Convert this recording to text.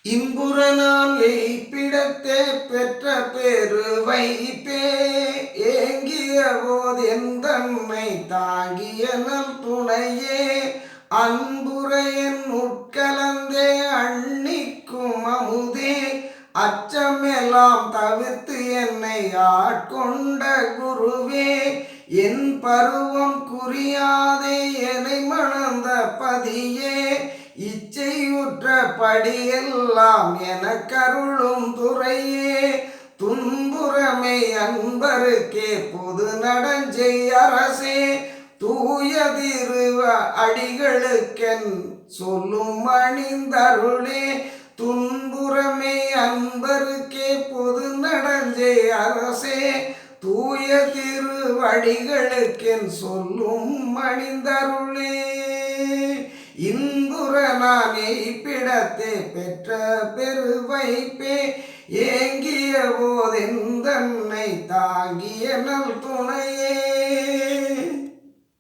இன்புற நான் எய்ப்பிடத்தே பெற்ற பெரு வைப்பே ஏங்கிய போது என் தன்னை தாங்கிய நல் துணையே அன்புற என் உட்கலந்தே அன்னிக்கும் அமுதே அச்சமெல்லாம் தவிர்த்து என்னை ஆட்கொண்ட குருவே என் பருவம் குறியாதே என்னை மணந்த பதியே இச்சையுற்ற படியெல்லாம் எனக்கருளும் துறையே துன்புறமே அன்பருக்கே பொது நடஞ்செய் அரசே தூய திருவ அடிகளுக்கென் சொல்லும் அணிந்தருளே துன்புறமே அன்பருக்கே பொது நடஞ்செய் அரசே தூய திருவடிகளுக்கென் சொல்லும் அணிந்தருளே இன்புற நான் எய்ப்பிடத்தே பெற்ற பெரு வைப்பே ஏங்கிய போதென் தன்னை தாங்கிய நல் துணையே